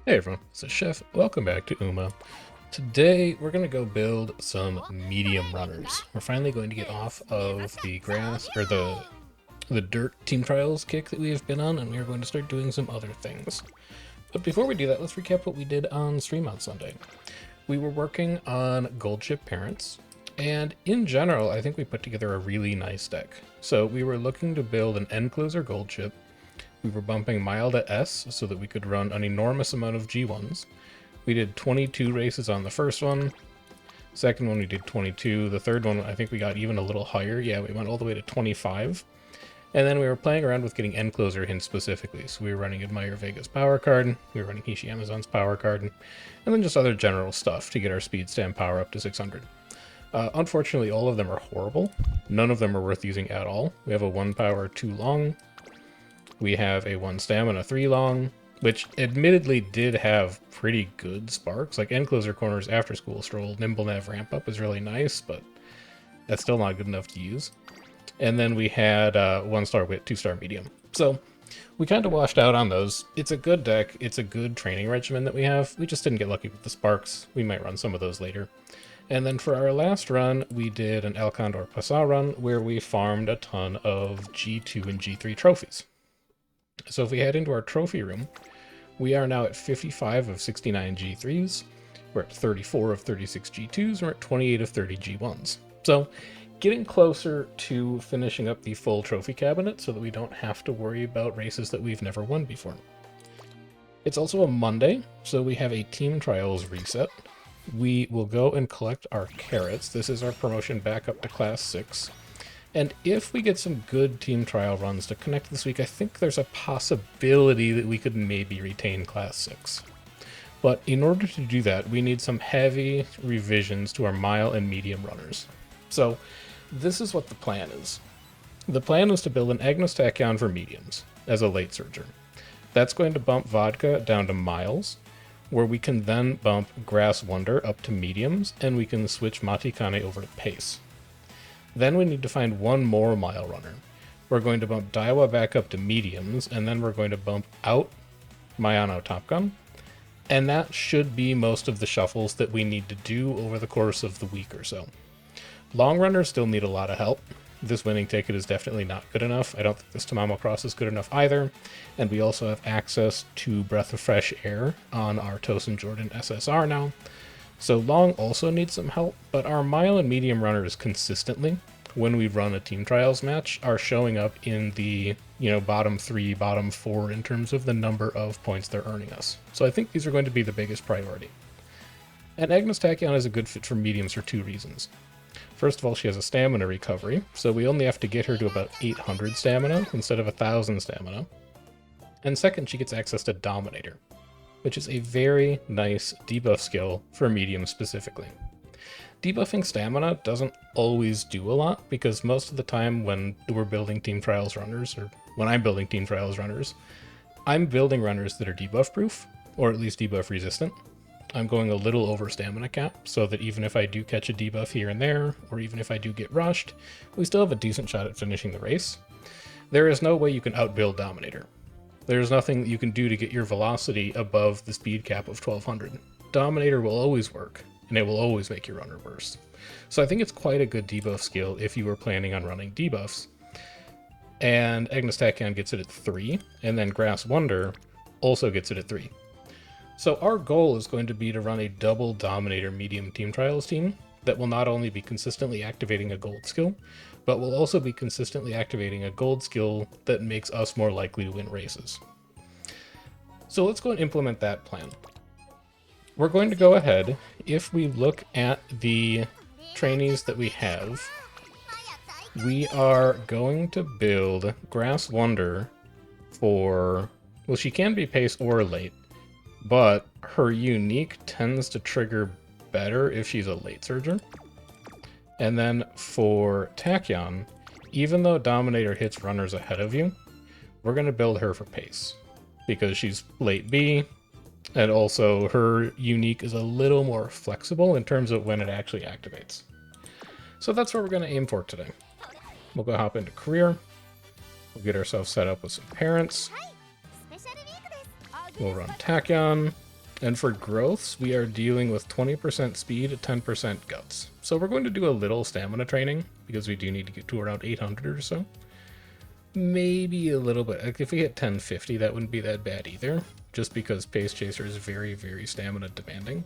Hey everyone, this is Chef. Welcome back to Uma. Today we're going to go build some medium runners. We're finally going to get off of the grass or the dirt team trials kick that we have been on, and we are going to start doing some other things. But before we do that, let's recap what we did on stream on Sunday. We were working on gold chip parents, and in general, I think we put together a really nice deck. So we were looking to build an end closer gold chip. We were bumping mild at S so that we could run an enormous amount of G1s. We did 22 races on the first one. Second one we did 22. The third one I think we got even a little higher. Yeah, we went all the way to 25. And then we were playing around with getting end closer hints specifically. So we were running Admire Vega's power card, we were running Hishi Amazon's power card, and then just other general stuff to get our speed stamp power up to 600. Unfortunately, all of them are horrible. None of them are worth using at all. We have a 1 power 2 long. We have a 1 stamina 3 long, which admittedly did have pretty good sparks. Like End Closer Corners After School Stroll, Nimble Nav Ramp Up is really nice, but that's still not good enough to use. And then we had 1 star wit, 2 star medium. So we kind of washed out on those. It's a good deck. It's a good training regimen that we have. We just didn't get lucky with the sparks. We might run some of those later. And then for our last run, we did an El Condor Pasa run where we farmed a ton of G2 and G3 trophies. So if we head into our trophy room, we are now at 55 of 69 G3s, we're at 34 of 36 G2s, and we're at 28 of 30 G1s. So getting closer to finishing up the full trophy cabinet so that we don't have to worry about races that we've never won before. It's also a Monday, so we have a team trials reset. We will go and collect our carrots. This is our promotion back up to class 6. And if we get some good team trial runs to connect this week, I think there's a possibility that we could maybe retain class 6. But in order to do that, we need some heavy revisions to our mile and medium runners. So this is what the plan is. The plan is to build an Agnes Tachyon for mediums as a late surger. That's going to bump Vodka down to miles, where we can then bump Grass Wonder up to mediums, and we can switch Matikane over to pace. Then we need to find one more mile runner. We're going to bump Daiwa back up to mediums, and then we're going to bump out Mayano Top Gun. And that should be most of the shuffles that we need to do over the course of the week or so. Long runners still need a lot of help. This winning ticket is definitely not good enough. I don't think this Tamamo Cross is good enough either. And we also have access to Breath of Fresh Air on our Tosin Jordan SSR now. So long also needs some help, but our mile and medium runners consistently, when we run a team trials match, are showing up in the, bottom 3, bottom 4 in terms of the number of points they're earning us. So I think these are going to be the biggest priority. And Agnes Tachyon is a good fit for mediums for 2 reasons. First of all, she has a stamina recovery, so we only have to get her to about 800 stamina instead of 1000 stamina. And second, she gets access to Dominator, which is a very nice debuff skill for medium specifically. Debuffing stamina doesn't always do a lot, because most of the time when we're building team trials runners, or when I'm building team trials runners, I'm building runners that are debuff proof, or at least debuff resistant. I'm going a little over stamina cap, so that even if I do catch a debuff here and there, or even if I do get rushed, we still have a decent shot at finishing the race. There is no way you can outbuild Dominator. There's nothing that you can do to get your velocity above the speed cap of 1200. Dominator will always work, and it will always make your runner worse. So I think it's quite a good debuff skill if you were planning on running debuffs. And Agnes Tachyon gets it at 3, and then Grass Wonder also gets it at 3. So our goal is going to be to run a double Dominator medium team trials team that will not only be consistently activating a gold skill, but will also be consistently activating a gold skill that makes us more likely to win races. So let's go and implement that plan. We're going to go ahead, if we look at the trainees that we have, we are going to build Grass Wonder for, well, she can be pace or late, but her unique tends to trigger better if she's a late surger. And then for Tachyon, even though Dominator hits runners ahead of you, we're going to build her for pace, because she's late B, and also her unique is a little more flexible in terms of when it actually activates. So that's what we're going to aim for today. We'll go hop into career, we'll get ourselves set up with some parents, we'll run Tachyon, And for growths, we are dealing with 20% speed, 10% guts. So we're going to do a little stamina training, because we do need to get to around 800 or so. Maybe a little bit. Like if we hit 1050, that wouldn't be that bad either, just because Pace Chaser is very, very stamina demanding.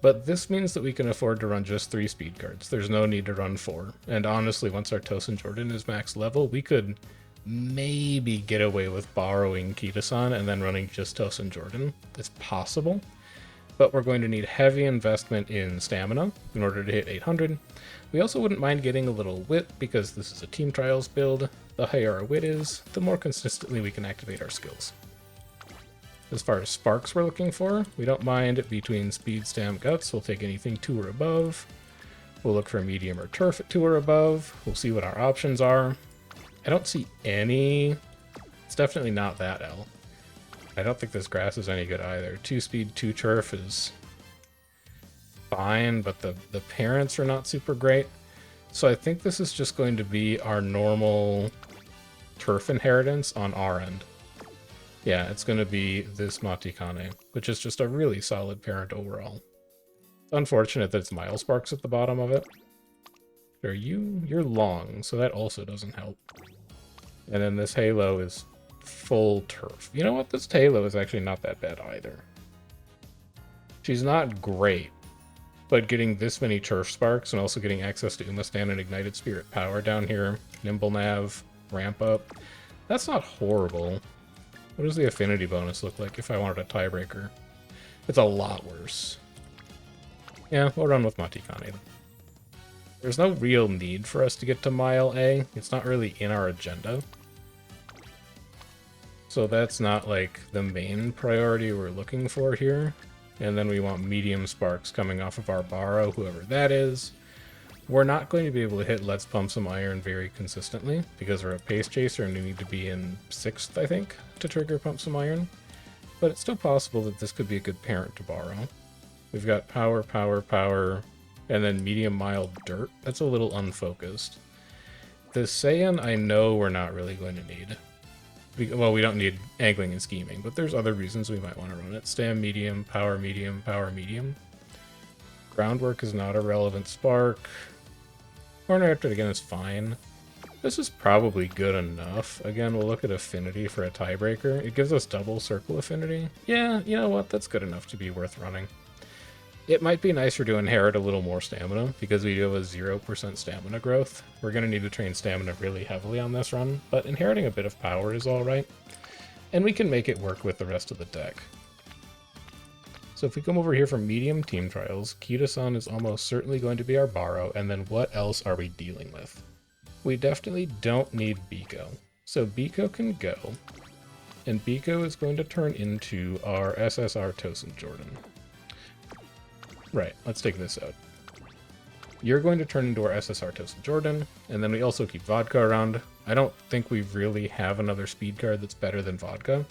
But this means that we can afford to run just 3 speed cards. There's no need to run 4. And honestly, once our Tosin Jordan is max level, we could maybe get away with borrowing Kita-san and then running just Tosin Jordan. It's possible. But we're going to need heavy investment in stamina in order to hit 800. We also wouldn't mind getting a little wit, because this is a Team Trials build. The higher our wit is, the more consistently we can activate our skills. As far as sparks we're looking for, we don't mind between speed, stam, guts. We'll take anything 2 or above. We'll look for medium or turf at 2 or above. We'll see what our options are. I don't see any. It's definitely not that L. I don't think this grass is any good either. 2 speed, 2 turf is fine, but the parents are not super great. So I think this is just going to be our normal turf inheritance on our end. Yeah, it's going to be this Matikane, which is just a really solid parent overall. It's unfortunate that it's Milesparks at the bottom of it. You're long, so that also doesn't help. And then this Halo is full turf. You know what? This Halo is actually not that bad either. She's not great, but getting this many turf sparks and also getting access to Umastan and Ignited Spirit power down here, Nimble Nav, ramp up, that's not horrible. What does the affinity bonus look like if I wanted a tiebreaker? It's a lot worse. Yeah, we'll run with Matikane. There's no real need for us to get to Mile A. It's not really in our agenda. So that's not like the main priority we're looking for here. And then we want medium sparks coming off of our borrow, whoever that is. We're not going to be able to hit Let's Pump Some Iron very consistently, because we're a Pace Chaser and we need to be in 6th, I think, to trigger Pump Some Iron. But it's still possible that this could be a good parent to borrow. We've got power, power, power, and then medium mild dirt. That's a little unfocused. The Saiyan I know we're not really going to need. Well, we don't need angling and scheming, but there's other reasons we might want to run it. Stam medium, power medium, power medium. Groundwork is not a relevant spark. Corner after it again is fine. This is probably good enough. Again, we'll look at affinity for a tiebreaker. It gives us double circle affinity. Yeah, you know what? That's good enough to be worth running. It might be nicer to inherit a little more stamina, because we do have a 0% stamina growth. We're going to need to train stamina really heavily on this run, but inheriting a bit of power is alright. And we can make it work with the rest of the deck. So if we come over here for medium team trials, Kita-san is almost certainly going to be our borrow, and then what else are we dealing with? We definitely don't need Biko. So Biko can go, and Biko is going to turn into our SSR Tosin Jordan. Right, let's take this out. You're going to turn into our SSR Tosin Jordan, and then we also keep Vodka around. I don't think we really have another speed card that's better than Vodka.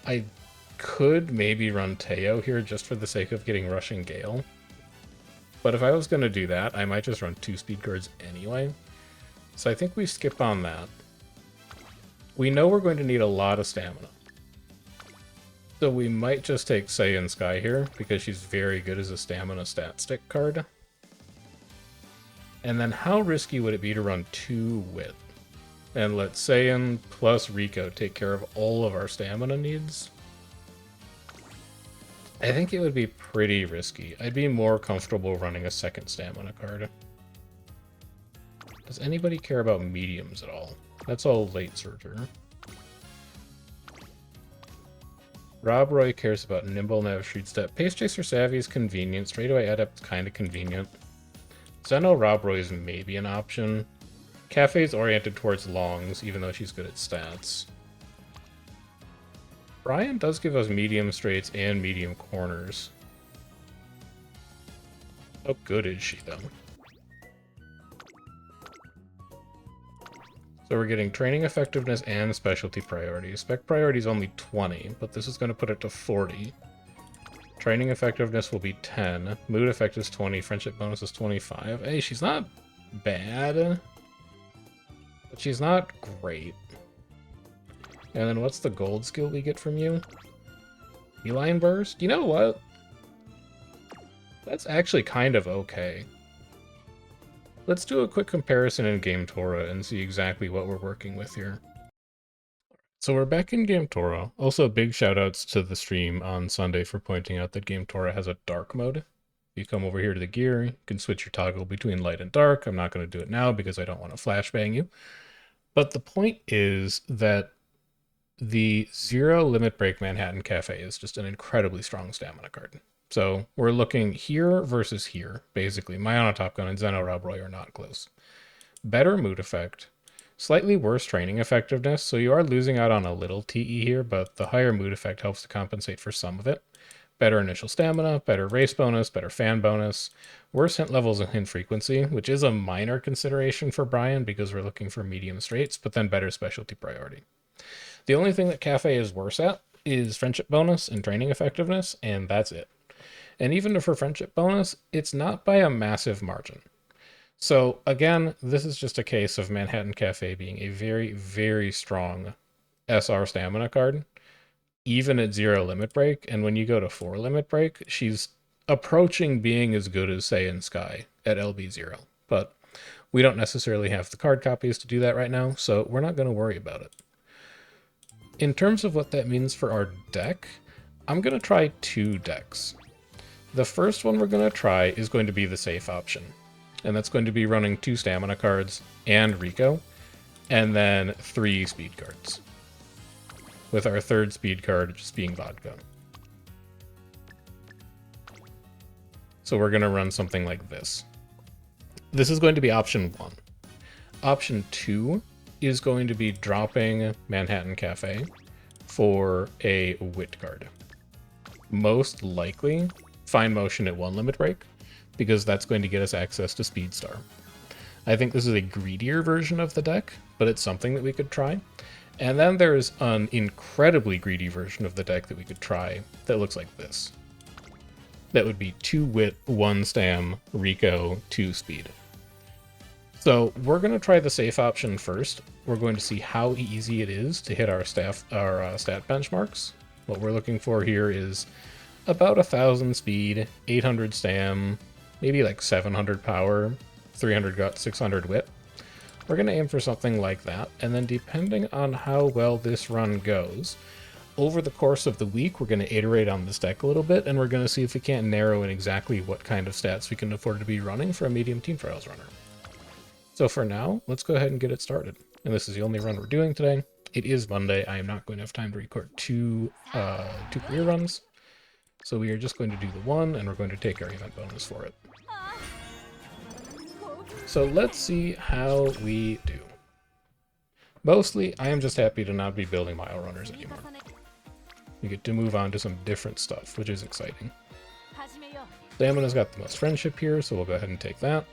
I could maybe run Teo here just for the sake of getting Rushing Gale. But if I was going to do that, I might just run 2 speed cards anyway. So I think we skip on that. We know we're going to need a lot of stamina. So we might just take Saiyan Sky here, because she's very good as a stamina stat stick card. And then how risky would it be to run 2 Wit? And let Saiyan plus Rico take care of all of our stamina needs? I think it would be pretty risky. I'd be more comfortable running a second stamina card. Does anybody care about mediums at all? That's all late surger. Rob Roy cares about Nimble Nav Street Step. Pace Chaser Savvy is convenient. Straightaway Adept kind of convenient. Zeno Rob Roy is maybe an option. Cafe's oriented towards longs, even though she's good at stats. Brian does give us medium straights and medium corners. How good is she, though? So we're getting training effectiveness and specialty priority. Spec priority is only 20, but this is going to put it to 40. Training effectiveness will be 10. Mood effect is 20. Friendship bonus is 25. Hey, she's not bad, but she's not great. And then what's the gold skill we get from you? Beeline Burst? You know what? That's actually kind of okay. Let's do a quick comparison in Game Tora and see exactly what we're working with here. So we're back in Game Tora. Also, big shoutouts to the stream on Sunday for pointing out that Game Tora has a dark mode. You come over here to the gear, you can switch your toggle between light and dark. I'm not going to do it now because I don't want to flashbang you. But the point is that the Zero Limit Break Manhattan Cafe is just an incredibly strong stamina card. So we're looking here versus here. Basically, Mayana Top Gun and Zeno Rob Roy are not close. Better mood effect, slightly worse training effectiveness, so you are losing out on a little TE here, but the higher mood effect helps to compensate for some of it. Better initial stamina, better race bonus, better fan bonus, worse hint levels and hint frequency, which is a minor consideration for Brian because we're looking for medium straights, but then better specialty priority. The only thing that Cafe is worse at is friendship bonus and training effectiveness, and that's it. And even for friendship bonus, it's not by a massive margin. So again, this is just a case of Manhattan Cafe being a very, very strong SR stamina card, even at 0 limit break. And when you go to 4 limit break, she's approaching being as good as, say, in Sky at LB0. But we don't necessarily have the card copies to do that right now, so we're not going to worry about it. In terms of what that means for our deck, I'm going to try 2 decks. The first one we're going to try is going to be the safe option. And that's going to be running 2 stamina cards and Rico, and then 3 speed cards. With our 3rd speed card just being vodka. So we're going to run something like this. This is going to be option 1. Option 2 is going to be dropping Manhattan Cafe for a wit card. Most likely, Fine Motion at 1 limit break, because that's going to get us access to Speedstar. I think this is a greedier version of the deck, but it's something that we could try. And then there's an incredibly greedy version of the deck that we could try that looks like this. That would be 2 wit, 1 stam, Rico, 2 speed. So we're going to try the safe option first. We're going to see how easy it is to hit our stat benchmarks. What we're looking for here is about 1,000 speed, 800 stam, maybe like 700 power, 300 gut, 600 wit. We're going to aim for something like that, and then depending on how well this run goes, over the course of the week, we're going to iterate on this deck a little bit, and we're going to see if we can't narrow in exactly what kind of stats we can afford to be running for a medium Team Trials runner. So for now, let's go ahead and get it started. And this is the only run we're doing today. It is Monday. I am not going to have time to record two career runs. So we are just going to do the one, and we're going to take our event bonus for it. So let's see how we do. Mostly, I am just happy to not be building mile runners anymore. We get to move on to some different stuff, which is exciting. Stamina's got the most friendship here, so we'll go ahead and take that.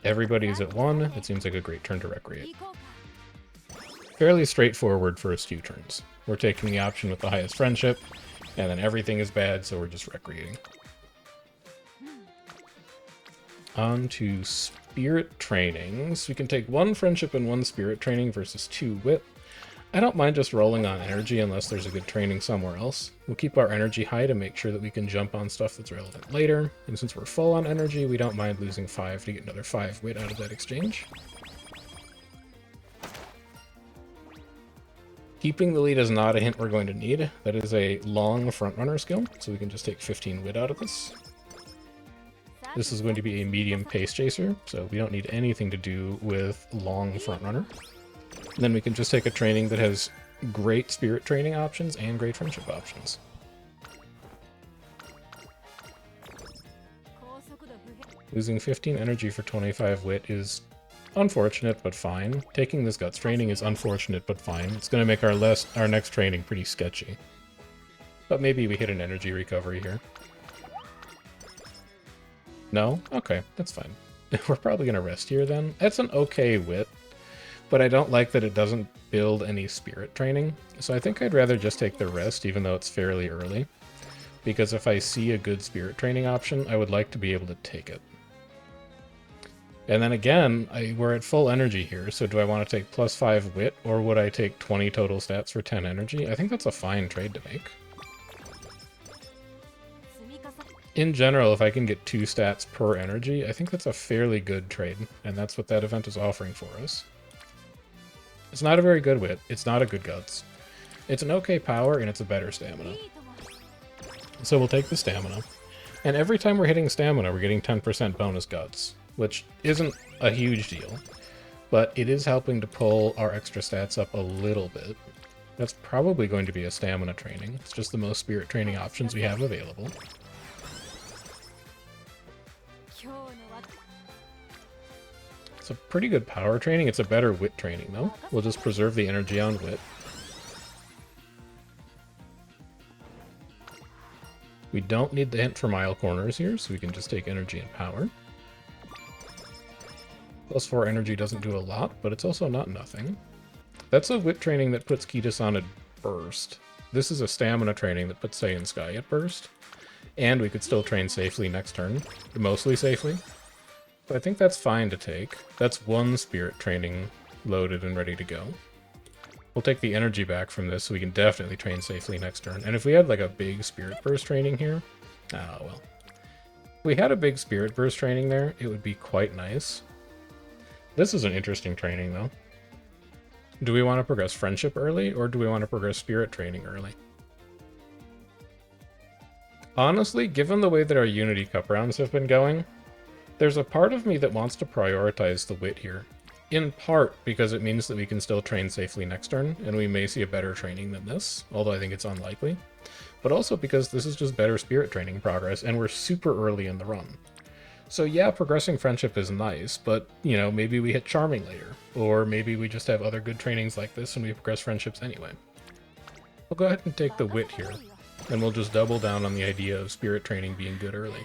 Everybody is at 1. It seems like a great turn to recreate. Fairly straightforward first few turns. We're taking the option with the highest friendship, and then everything is bad, so we're just recreating. On to spirit trainings. We can take 1 friendship and 1 spirit training versus 2 wit. I don't mind just rolling on energy unless there's a good training somewhere else. We'll keep our energy high to make sure that we can jump on stuff that's relevant later. And since we're full on energy, we don't mind losing 5 to get another 5 wit out of that exchange. Keeping the lead is not a hint we're going to need. That is a long frontrunner skill, so we can just take 15 wit out of this. This is going to be a medium pace chaser, so we don't need anything to do with long frontrunner. And then we can just take a training that has great spirit training options and great friendship options. Losing 15 energy for 25 wit is unfortunate, but fine. Taking this guts training is unfortunate, but fine. It's going to make our next training pretty sketchy. But maybe we hit an energy recovery here. No? Okay, that's fine. We're probably going to rest here then. That's an okay wit, but I don't like that it doesn't build any spirit training. So I think I'd rather just take the rest, even though it's fairly early. Because if I see a good spirit training option, I would like to be able to take it. And then again, we're at full energy here, so do I want to take +5 wit, or would I take 20 total stats for 10 energy? I think that's a fine trade to make. In general, if I can get 2 stats per energy, I think that's a fairly good trade, and that's what that event is offering for us. It's not a very good wit, it's not a good guts. It's an okay power, and it's a better stamina. So we'll take the stamina. And every time we're hitting stamina, we're getting 10% bonus guts, which isn't a huge deal, but it is helping to pull our extra stats up a little bit. That's probably going to be a stamina training. It's just the most spirit training options we have available. It's a pretty good power training. It's a better wit training, though. We'll just preserve the energy on wit. We don't need the hint for mile corners here, so we can just take energy and power. +4 energy doesn't do a lot, but it's also not nothing. That's a wit training that puts Kitas on at burst. This is a stamina training that puts Saiyan Sky at burst. And we could still train safely next turn. Mostly safely. So I think that's fine to take. That's one spirit training loaded and ready to go. We'll take the energy back from this so we can definitely train safely next turn. And if we had like a big Spirit Burst training here... Oh, well. If we had a big Spirit Burst training there, it would be quite nice. This is an interesting training, though. Do we want to progress Friendship early, or do we want to progress Spirit training early? Honestly, given the way that our Unity Cup rounds have been going, there's a part of me that wants to prioritize the Wit here. In part because it means that we can still train safely next turn, and we may see a better training than this, although I think it's unlikely. But also because this is just better spirit training progress, and we're super early in the run. So yeah, progressing Friendship is nice, but, you know, maybe we hit Charming later, or maybe we just have other good trainings like this and we progress Friendships anyway. We'll go ahead and take the Wit here, and we'll just double down on the idea of spirit training being good early.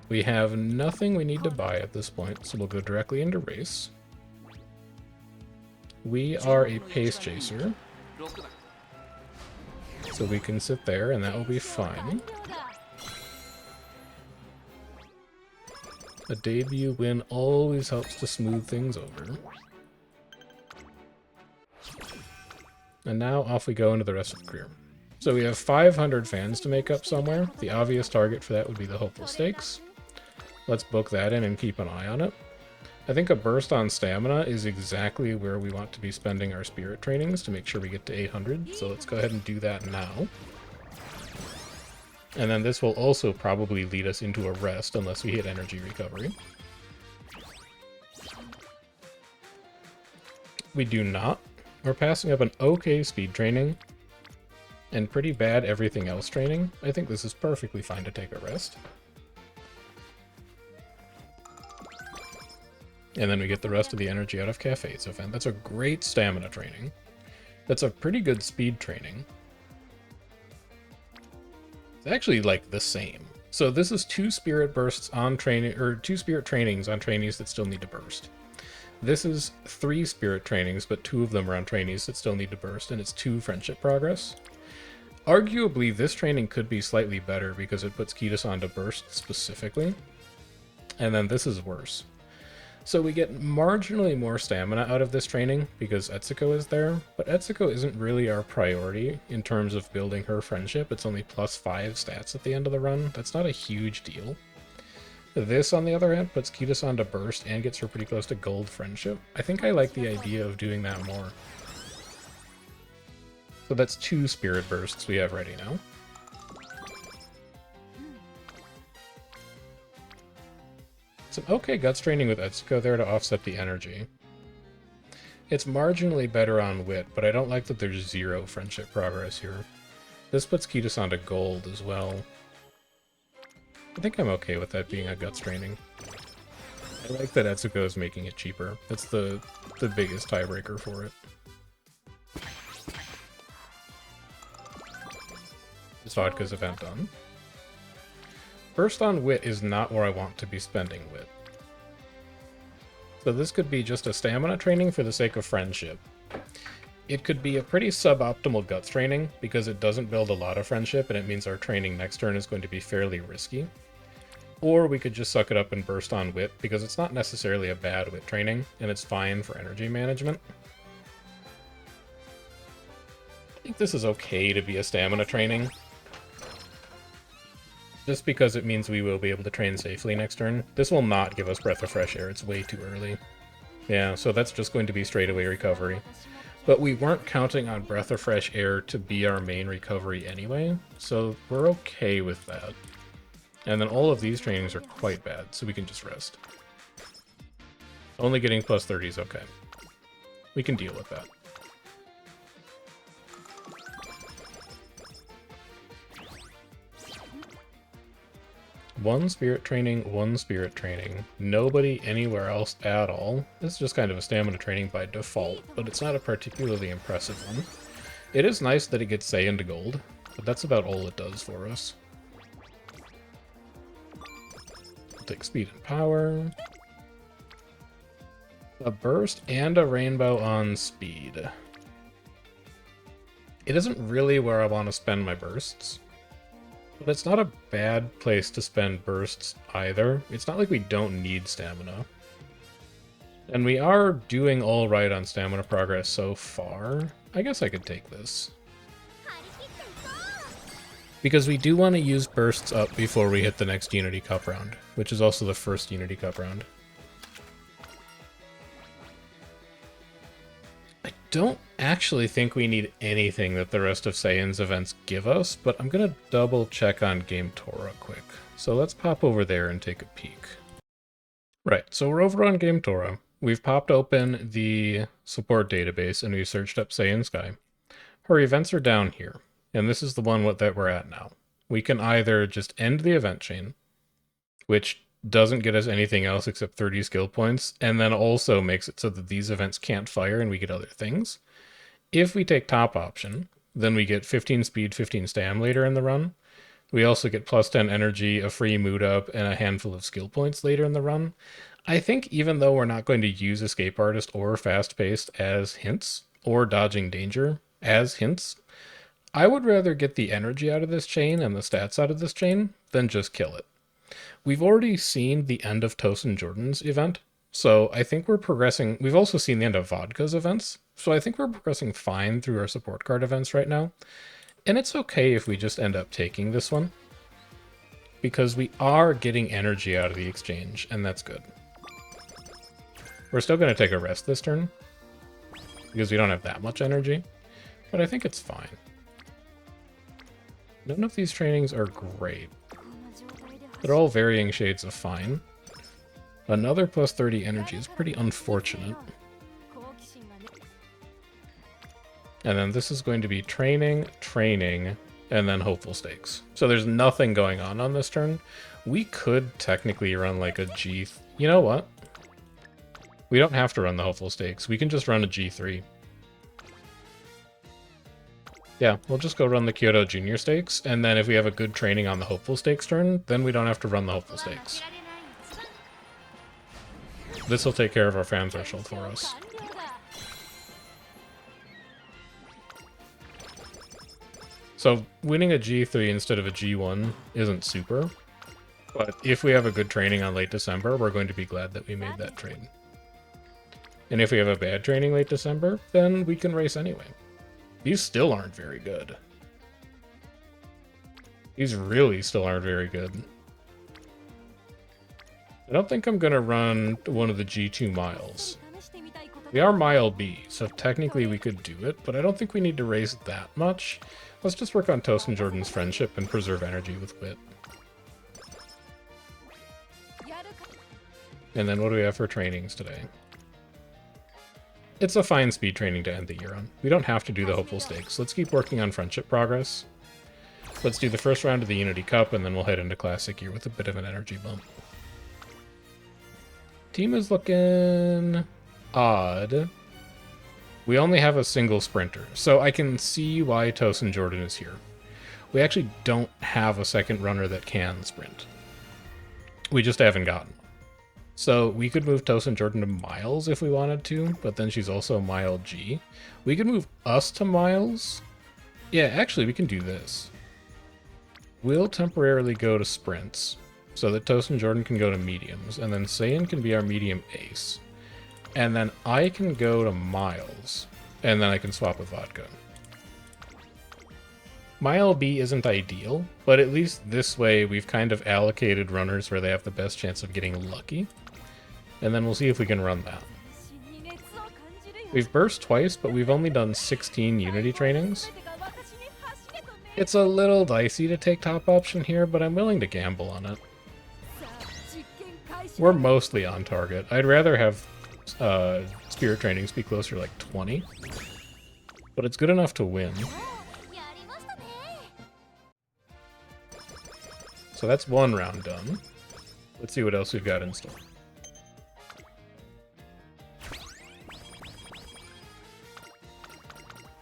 We have nothing we need to buy at this point, so we'll go directly into race. We are a pace chaser, so we can sit there and that will be fine. A debut win always helps to smooth things over. And now off we go into the rest of the career. So we have 500 fans to make up somewhere. The obvious target for that would be the Hopeful Stakes. Let's book that in and keep an eye on it. I think a burst on stamina is exactly where we want to be spending our spirit trainings to make sure we get to 800, so let's go ahead and do that now. And then this will also probably lead us into a rest unless we hit energy recovery. We do not. We're passing up an okay speed training and pretty bad everything else training. I think this is perfectly fine to take a rest. And then we get the rest of the energy out of Cafe's event. That's a great stamina training. That's a pretty good speed training. It's actually like the same. So this is 2 spirit bursts on training, or 2 spirit trainings on trainees that still need to burst. This is 3 spirit trainings, but 2 of them are on trainees that still need to burst, and it's 2 friendship progress. Arguably, this training could be slightly better because it puts Kitas on to burst specifically. And then this is worse. So we get marginally more stamina out of this training because Etsuko is there, but Etsuko isn't really our priority in terms of building her friendship. It's only +5 stats at the end of the run. That's not a huge deal. This, on the other hand, puts Kitas on to burst and gets her pretty close to gold friendship. I think I like the idea of doing that more. So that's 2 spirit bursts we have ready now. It's an okay guts training with Etsuko there to offset the energy. It's marginally better on wit, but I don't like that there's 0 friendship progress here. This puts Kitas onto gold as well. I think I'm okay with that being a guts training. I like that Etsuko is making it cheaper. That's the biggest tiebreaker for it. Is Vodka's event done? Burst on wit is not where I want to be spending wit. So this could be just a stamina training for the sake of friendship. It could be a pretty suboptimal guts training because it doesn't build a lot of friendship and it means our training next turn is going to be fairly risky. Or we could just suck it up and burst on wit, because it's not necessarily a bad wit training, and it's fine for energy management. I think this is okay to be a stamina training. Just because it means we will be able to train safely next turn. This will not give us Breath of Fresh Air, it's way too early. Yeah, so that's just going to be straightaway recovery. But we weren't counting on Breath of Fresh Air to be our main recovery anyway, so we're okay with that. And then all of these trainings are quite bad, so we can just rest. Only getting plus 30 is okay. We can deal with that. One spirit training. Nobody anywhere else at all. This is just kind of a stamina training by default, but it's not a particularly impressive one. It is nice that it gets Saiyan to gold, but that's about all it does for us. We'll take speed and power. A burst and a rainbow on speed. It isn't really where I want to spend my bursts. But it's not a bad place to spend bursts either. It's not like we don't need stamina. And we are doing alright on stamina progress so far. I guess I could take this. Because we do want to use bursts up before we hit the next Unity Cup round, which is also the first Unity Cup round. I don't actually think we need anything that the rest of Saiyan's events give us, but I'm going to double check on Game Tora quick. So let's pop over there and take a peek. Right, so we're over on Game Tora. We've popped open the support database and we've searched up Saiyan Sky. Her events are down here, and this is the one that we're at now. We can either just end the event chain, which doesn't get us anything else except 30 skill points, and then also makes it so that these events can't fire and we get other things. If we take top option, then we get 15 speed, 15 stam later in the run. We also get plus 10 energy, a free mood up, and a handful of skill points later in the run. I think even though we're not going to use Escape Artist or Fast Paced as hints, or Dodging Danger as hints, I would rather get the energy out of this chain and the stats out of this chain than just kill it. We've already seen the end of Tosin Jordan's event, so I think we're progressing. We've also seen the end of Vodka's events, so I think we're progressing fine through our support card events right now. And it's okay if we just end up taking this one, because we are getting energy out of the exchange, and that's good. We're still going to take a rest this turn, because we don't have that much energy, but I think it's fine. None of these trainings are great. They're all varying shades of fine. Another plus 30 energy is pretty unfortunate. And then this is going to be training, and then hopeful stakes. So there's nothing going on this turn. We could technically run like a G... You know what? We don't have to run the hopeful stakes. We can just run a G3. Yeah, we'll just go run the Kyoto Junior Stakes, and then if we have a good training on the Hopeful Stakes turn, then we don't have to run the Hopeful Stakes. This will take care of our fan threshold for us. So winning a G3 instead of a G1 isn't super, but if we have a good training on late December, we're going to be glad that we made that trade. And if we have a bad training late December, then we can race anyway. These still aren't very good. These really still aren't very good. I don't think I'm going to run one of the G2 miles. We are mile B, so technically we could do it, but I don't think we need to race that much. Let's just work on Tosin Jordan's friendship and preserve energy with wit. And then what do we have for trainings today? It's a fine speed training to end the year on. We don't have to do the hopeful stakes. Let's keep working on friendship progress. Let's do the first round of the Unity Cup, and then we'll head into Classic Year with a bit of an energy bump. Team is looking odd. We only have a single sprinter, so I can see why Tosin Jordan is here. We actually don't have a second runner that can sprint. We just haven't gotten one. So we could move Tosin Jordan to Miles if we wanted to, but then she's also Mile G. We could move us to Miles. Yeah, actually we can do this. We'll temporarily go to sprints, so that Toast and Jordan can go to mediums, and then Saiyan can be our medium ace. And then I can go to Miles, and then I can swap with Vodka. My LB isn't ideal, but at least this way we've kind of allocated runners where they have the best chance of getting lucky. And then we'll see if we can run that. We've burst twice, but we've only done 16 Unity trainings. It's a little dicey to take top option here, but I'm willing to gamble on it. We're mostly on target. I'd rather have Spirit trainings be closer to like 20, but it's good enough to win. So that's one round done. Let's see what else we've got in store.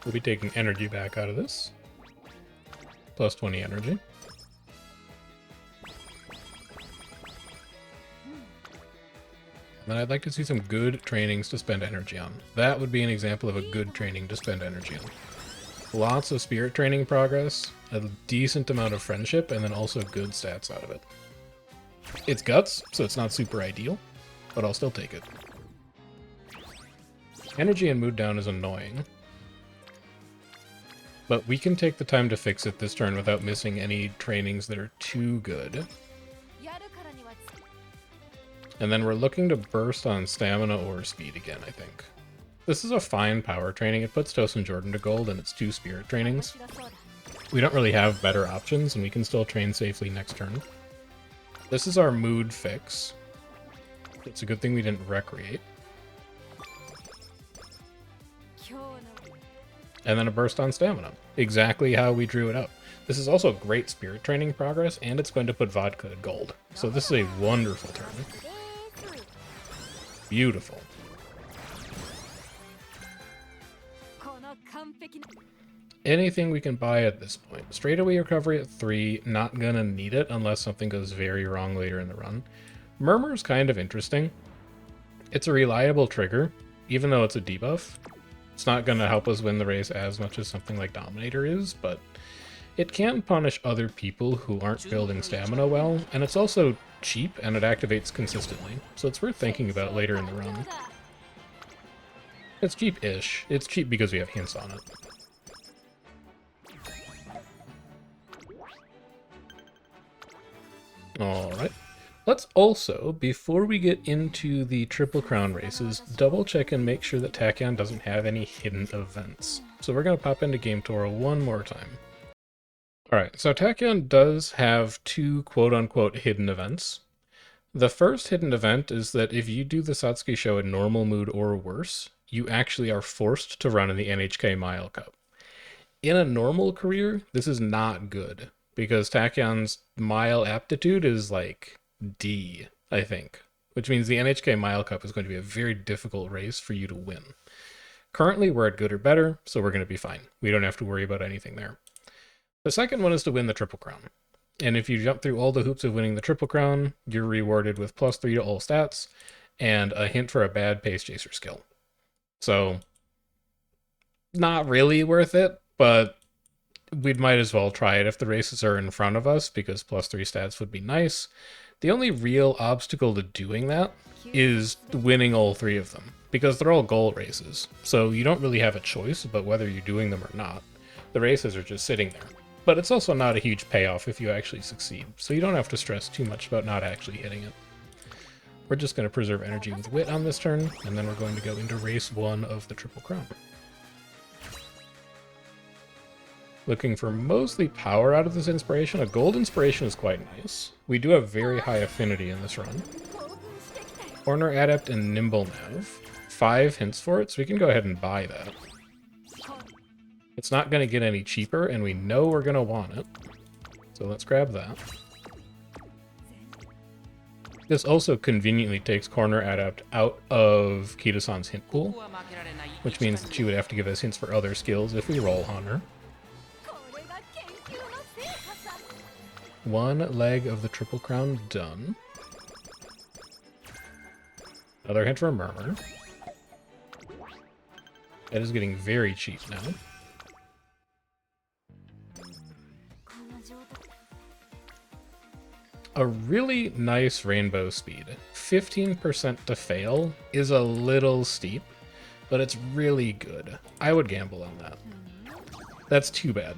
We'll be taking energy back out of this. Plus 20 energy. And I'd like to see some good trainings to spend energy on. That would be an example of a good training to spend energy on. Lots of spirit training progress, a decent amount of friendship, and then also good stats out of it. It's guts, so it's not super ideal, but I'll still take it. Energy and mood down is annoying, but we can take the time to fix it this turn without missing any trainings that are too good. And then we're looking to burst on stamina or speed again, I think. This is a fine power training. It puts Toast and Jordan to gold, and it's 2 spirit trainings. We don't really have better options, and we can still train safely next turn. This is our mood fix. It's a good thing we didn't recreate. And then a burst on stamina. Exactly how we drew it up. This is also great spirit training progress, and it's going to put Vodka to gold. So this is a wonderful turn. Beautiful. Anything we can buy at this point. Straightaway recovery at 3, not gonna need it unless something goes very wrong later in the run. Murmur's kind of interesting. It's a reliable trigger, even though it's a debuff. It's not gonna help us win the race as much as something like Dominator is, but it can punish other people who aren't building stamina well, and it's also cheap and it activates consistently, so it's worth thinking about later in the run. It's cheap-ish. It's cheap because we have hints on it. Alright. Let's also, before we get into the Triple Crown races, double check and make sure that Tachyon doesn't have any hidden events. So we're going to pop into Game Toro one more time. Alright, so Tachyon does have 2 quote-unquote hidden events. The first hidden event is that if you do the Satsuki show in normal mood or worse, you actually are forced to run in the NHK Mile Cup. In a normal career, this is not good, because Tachyon's mile aptitude is like D, I think, which means the NHK Mile Cup is going to be a very difficult race for you to win. Currently, we're at good or better, so we're going to be fine. We don't have to worry about anything there. The second one is to win the Triple Crown. And if you jump through all the hoops of winning the Triple Crown, you're rewarded with +3 to all stats, and a hint for a bad Pace Chaser skill. So, not really worth it, but we might as well try it if the races are in front of us, because +3 stats would be nice. The only real obstacle to doing that is winning all 3 of them, because they're all goal races. So you don't really have a choice about whether you're doing them or not. The races are just sitting there. But it's also not a huge payoff if you actually succeed, so you don't have to stress too much about not actually hitting it. We're just going to preserve energy with Wit on this turn, and then we're going to go into race 1 of the Triple Crown. Looking for mostly power out of this inspiration. A gold inspiration is quite nice. We do have very high affinity in this run. Corner Adept and Nimble Nav. 5 hints for it, so we can go ahead and buy that. It's not going to get any cheaper, and we know we're going to want it. So let's grab that. This also conveniently takes Corner Adept out of Kida-san's hint pool, which means that she would have to give us hints for other skills if we roll on her. 1 leg of the Triple Crown done. Another hint for a Murmur. That is getting very cheap now. A really nice rainbow speed. 15% to fail is a little steep, but it's really good. I would gamble on that. That's too bad.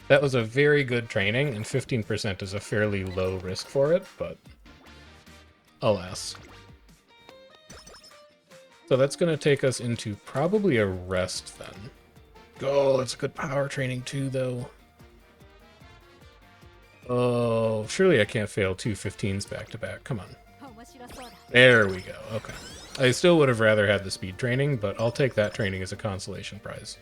That was a very good training, and 15% is a fairly low risk for it, but alas. So that's going to take us into probably a rest then. Oh, that's a good power training too, though. Oh, surely I can't fail two 15s back to back. Come on. There we go. Okay. I still would have rather had the speed training, but I'll take that training as a consolation prize.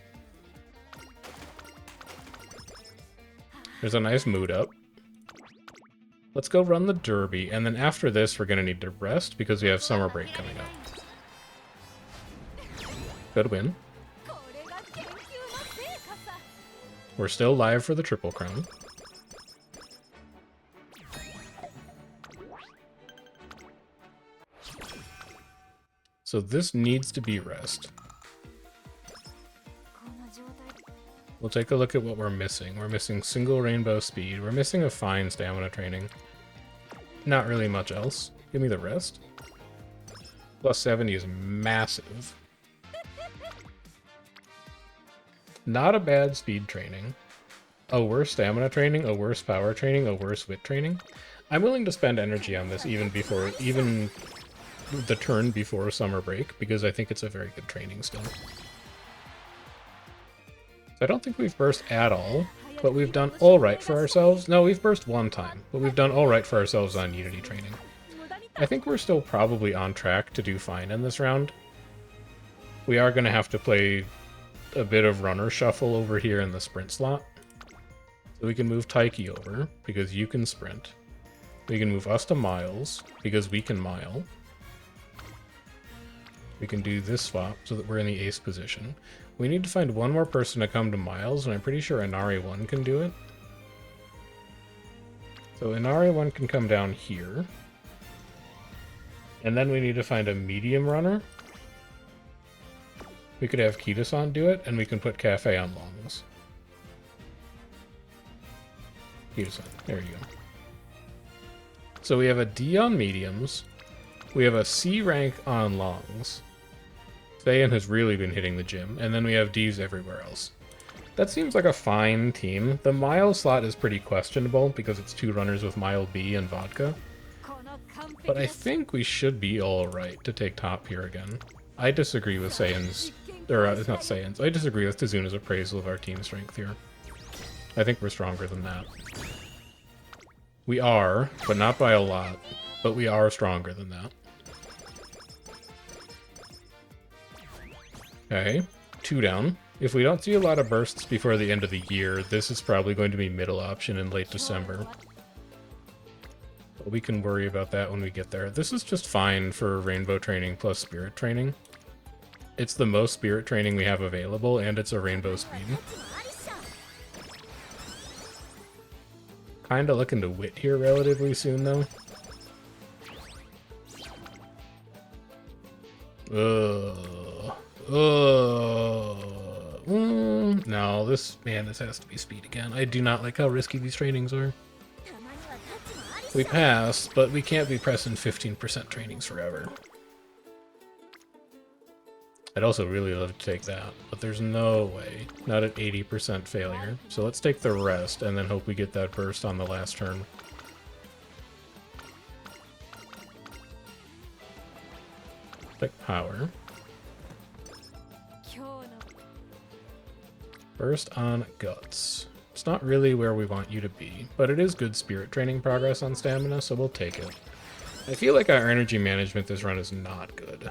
There's a nice mood up. Let's go run the derby, and then after this, we're going to need to rest because we have summer break coming up. Good win. We're still live for the Triple Crown. So this needs to be rest. We'll take a look at what we're missing. We're missing single rainbow speed. We're missing a fine stamina training. Not really much else. Give me the rest. Plus 70 is massive. Not a bad speed training. A worse stamina training, a worse power training, a worse wit training. I'm willing to spend energy on this even the turn before summer break, because I think it's a very good training still. I don't think we've burst at all, but we've done alright for ourselves. No, we've burst one time, but we've done alright for ourselves on Unity training. I think we're still probably on track to do fine in this round. We are going to have to play a bit of runner shuffle over here in the sprint slot. So we can move Taiki over, because you can sprint. We can move us to Miles, because we can mile. We can do this swap so that we're in the ace position. We need to find one more person to come to Miles, and I'm pretty sure Inari1 can do it. So Inari1 can come down here. And then we need to find a medium runner. We could have Kita-san do it, and we can put Cafe on longs. Kita-san, there you go. So we have a D on mediums. We have a C rank on longs. Thayan has really been hitting the gym, and then we have Ds everywhere else. That seems like a fine team. The Mile slot is pretty questionable because it's two runners with Mile B and Vodka. But I think we should be alright to take top here again. I disagree with Saiyan's... Or, it's not Saiyan's. I disagree with Tizuna's appraisal of our team strength here. I think we're stronger than that. We are, but not by a lot. But we are stronger than that. Okay, 2 down. If we don't see a lot of bursts before the end of the year, this is probably going to be middle option in late December. But we can worry about that when we get there. This is just fine for rainbow training plus spirit training. It's the most spirit training we have available, and it's a rainbow speed. Kinda looking to wit here relatively soon, though. No, this has to be speed again. I do not like how risky these trainings are. We passed, but we can't be pressing 15% trainings forever. I'd also really love to take that, but there's no way. Not at 80% failure. So let's take the rest and then hope we get that burst on the last turn. Take power. Burst on Guts. It's not really where we want you to be, but it is good spirit training progress on stamina, so we'll take it. I feel like our energy management this run is not good.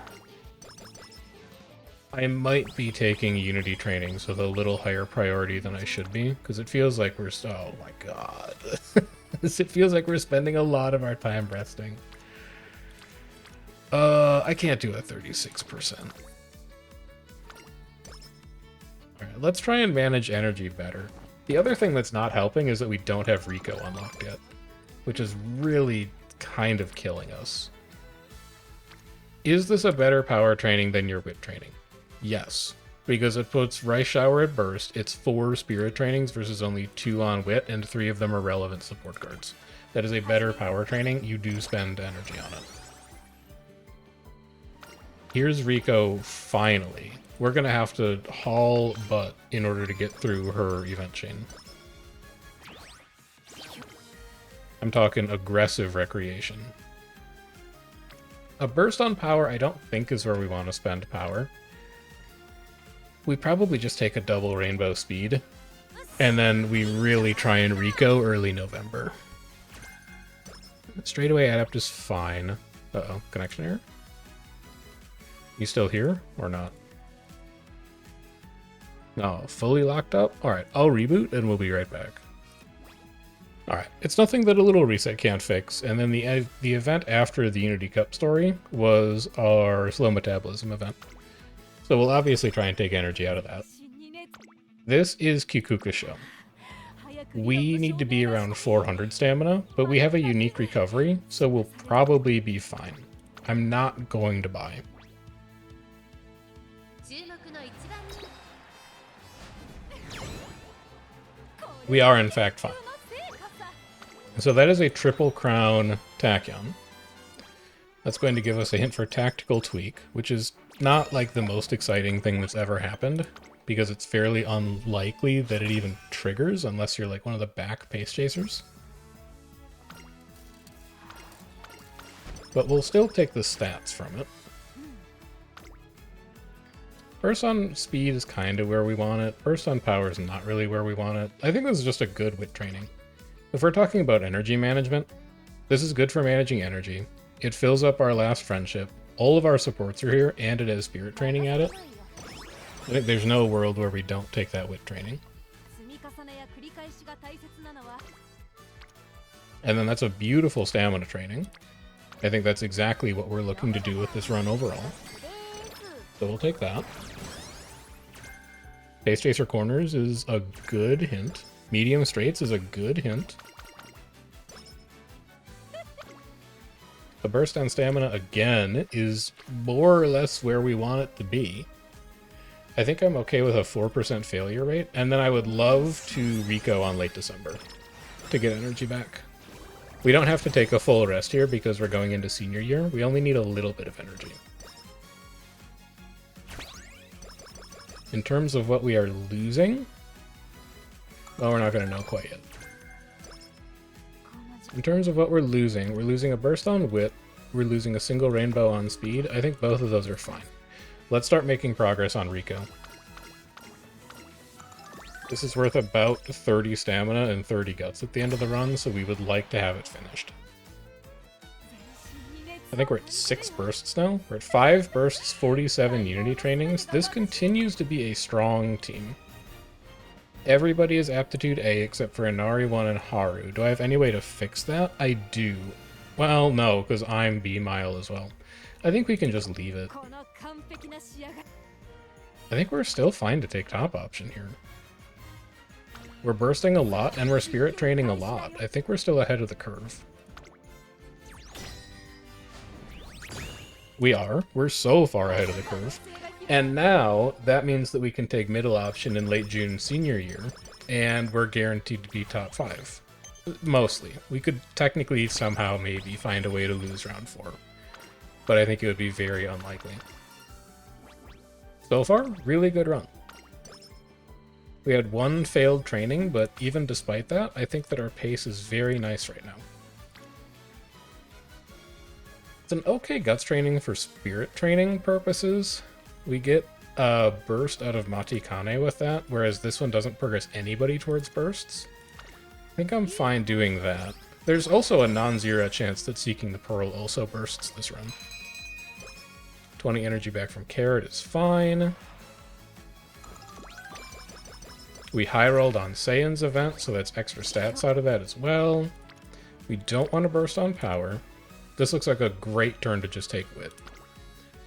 I might be taking Unity trainings with a little higher priority than I should be, because it feels like we're... Oh my god. It feels like we're spending a lot of our time resting. I can't do a 36%. Alright, let's try and manage energy better. The other thing that's not helping is that we don't have Rico unlocked yet, which is really kind of killing us. Is this a better power training than your wit training? Yes, because it puts Rice Shower at burst. It's 4 spirit trainings versus only 2 on wit, and 3 of them are relevant support cards. that is a better power training, you do spend energy on it. Here's Rico, finally. We're going to have to haul butt in order to get through her event chain. I'm talking aggressive recreation. A burst on power I don't think is where we want to spend power. We probably just take a double rainbow speed, and then we really try and Rico early November. Straightaway adept is fine. Uh-oh, connection error? You still here or not? No, fully locked up? Alright, I'll reboot and we'll be right back. Alright, it's nothing that a little reset can't fix, and then the event after the Unity Cup story was our slow metabolism event. So we'll obviously try and take energy out of that. This is Kikukusho. We need to be around 400 stamina, but we have a unique recovery, so we'll probably be fine. I'm not going to buy. We are in fact fine. So that is a triple crown Tachyon. That's going to give us a hint for tactical tweak, which is not like the most exciting thing that's ever happened, because it's fairly unlikely that it even triggers unless you're like one of the back pace chasers. But we'll still take the stats from it. Burst on speed is kind of where we want it. Burst on power is not really where we want it. I think this is just a good wit training. If we're talking about energy management, this is good for managing energy. It fills up our last friendship. All of our supports are here, and it has spirit training at it. I think there's no world where we don't take that wit training. And then that's a beautiful stamina training. I think that's exactly what we're looking to do with this run overall. So we'll take that. Pace Chaser Corners is a good hint. Medium Straights is a good hint. The burst on stamina, again, is more or less where we want it to be. I think I'm okay with a 4% failure rate, and then I would love to Rico on late December to get energy back. We don't have to take a full rest here because we're going into senior year. We only need a little bit of energy. In terms of what we are losing, well, we're not going to know quite yet. In terms of what we're losing a burst on wit, we're losing a single rainbow on speed. I think both of those are fine. Let's start making progress on Rico. This is worth about 30 stamina and 30 guts at the end of the run, so we would like to have it finished. I think we're at 6 bursts now. We're at 5 bursts, 47 Unity trainings. This continues to be a strong team. Everybody is aptitude A except for Inari 1 and Haru. Do I have any way to fix that? I do. Well, no, because I'm B-Mile as well. I think we can just leave it. I think we're still fine to take top option here. We're bursting a lot, and we're spirit training a lot. I think we're still ahead of the curve. We are. We're so far ahead of the curve. And now, that means that we can take middle option in late June senior year, and we're guaranteed to be top 5. Mostly. We could technically somehow maybe find a way to lose round 4. But I think it would be very unlikely. So far, really good run. We had 1 failed training, but even despite that, I think that our pace is very nice right now. It's an okay guts training for spirit training purposes. We get a burst out of Matikane with that, whereas this one doesn't progress anybody towards bursts. I think I'm fine doing that. There's also a non-zero chance that Seeking the Pearl also bursts this run. 20 energy back from Carrot is fine. We high rolled on Saiyan's event, so that's extra stats out of that as well. We don't want to burst on power. This looks like a great turn to just take wit.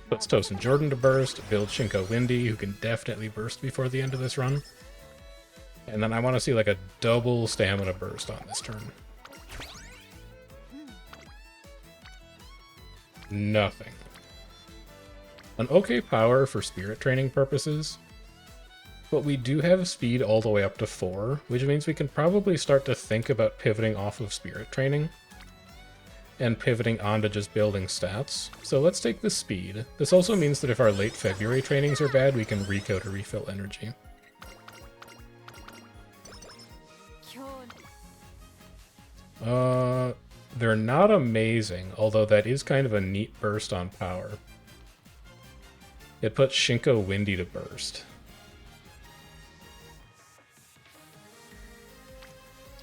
Puts Toast and Jordan to burst, build Shinko Windy, who can definitely burst before the end of this run. And then I want to see like a double stamina burst on this turn. Nothing. An okay power for spirit training purposes. But we do have speed all the way up to 4, which means we can probably start to think about pivoting off of spirit training and pivoting onto just building stats. So let's take the speed. This also means that if our late February trainings are bad, we can Rico to refill energy. They're not amazing, although that is kind of a neat burst on power. It puts Shinko Windy to burst.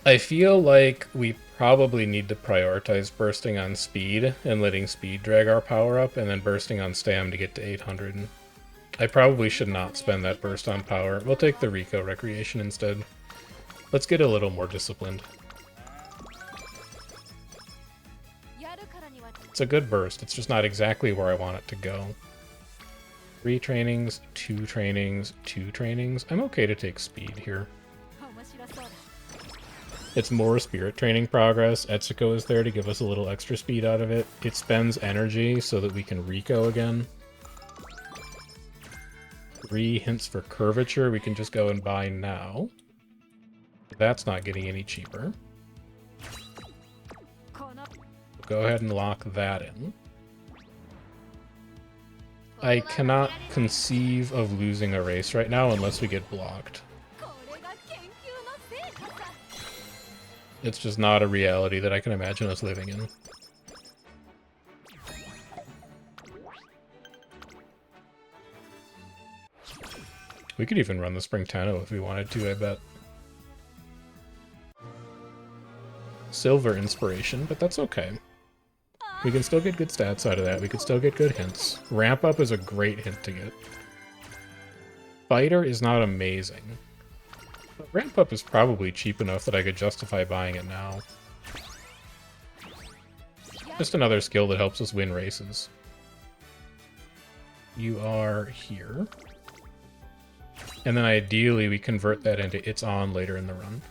I feel like we probably need to prioritize bursting on speed and letting speed drag our power up, and then bursting on stam to get to 800. I probably should not spend that burst on power. We'll take the Rico Recreation instead. Let's get a little more disciplined. It's a good burst, it's just not exactly where I want it to go. 3 trainings, 2 trainings, 2 trainings. I'm okay to take speed here. It's more spirit training progress. Etsuko is there to give us a little extra speed out of it. It spends energy so that we can Rico again. 3 hints for curvature we can just go and buy now. That's not getting any cheaper. Go ahead and lock that in. I cannot conceive of losing a race right now unless we get blocked. It's just not a reality that I can imagine us living in. We could even run the Spring Tenno if we wanted to, I bet. Silver Inspiration, but that's okay. We can still get good stats out of that. We could still get good hints. Ramp Up is a great hint to get. Fighter is not amazing. But Ramp Up is probably cheap enough that I could justify buying it now. Just another skill that helps us win races. You are here. And then ideally we convert that into It's On later in the run.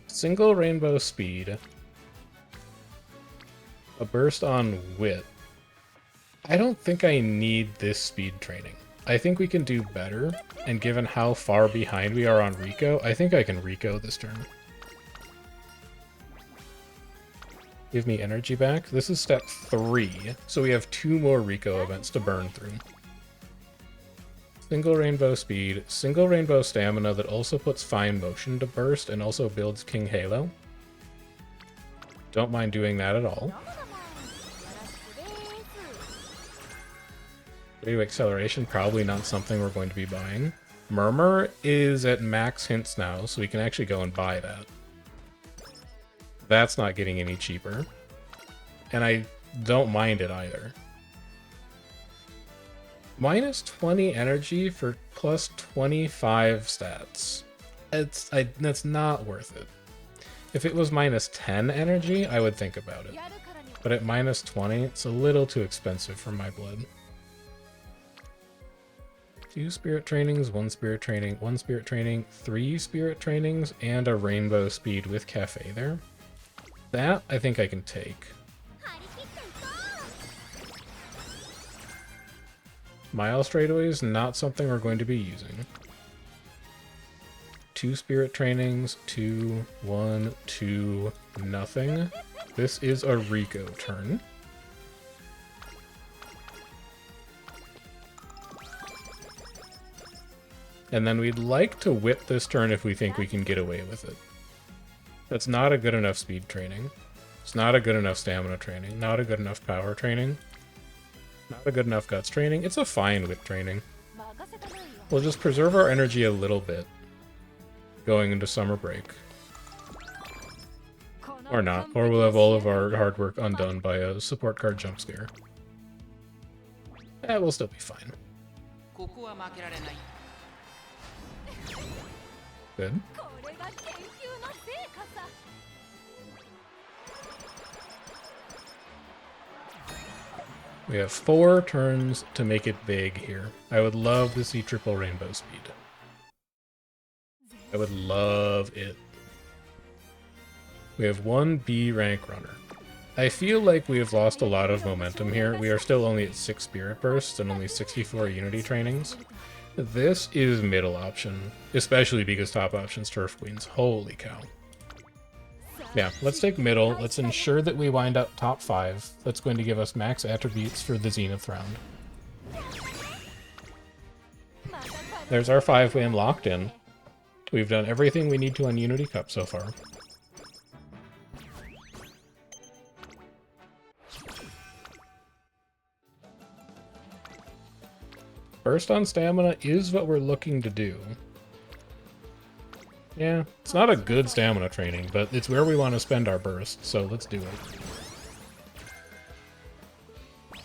Single Rainbow Speed. A burst on Wit. I don't think I need this speed training. I think we can do better, and given how far behind we are on Rico, I think I can Rico this turn. Give me energy back. This is step 3, so we have 2 more Rico events to burn through. Single Rainbow Speed, Single Rainbow Stamina that also puts Fine Motion to burst and also builds King Halo. Don't mind doing that at all. Radio Acceleration, probably not something we're going to be buying. Murmur is at max hints now, so we can actually go and buy that. That's not getting any cheaper. And I don't mind it either. Minus 20 energy for plus 25 stats. That's not worth it. If it was minus 10 energy, I would think about it. But at minus 20, it's a little too expensive for my blood. 2 spirit trainings, 1 spirit training, 1 spirit training, 3 spirit trainings, and a rainbow speed with cafe there. That I think I can take. Mile straightaways, not something we're going to be using. 2 spirit trainings, 2, 1, 2, nothing. This is a Rico turn. And then we'd like to whip this turn if we think we can get away with it. That's not a good enough speed training. It's not a good enough stamina training. Not a good enough power training. Not a good enough guts training. It's a fine whip training. We'll just preserve our energy a little bit going into summer break. Or not. Or we'll have all of our hard work undone by a support card jump scare. We'll still be fine. Good. We have 4 turns to make it big here. I would love to see triple rainbow speed. I would love it. We have 1 B rank runner. I feel like we have lost a lot of momentum here. We are still only at 6 spirit bursts and only 64 unity trainings. This is middle option, especially because top option's Turf Queens. Holy cow. Yeah, let's take middle. Let's ensure that we wind up top 5. That's going to give us max attributes for the Zenith round. There's our 5-win locked in. We've done everything we need to on Unity Cup so far. Burst on stamina is what we're looking to do. Yeah, it's not a good stamina training, but it's where we want to spend our burst, so let's do it.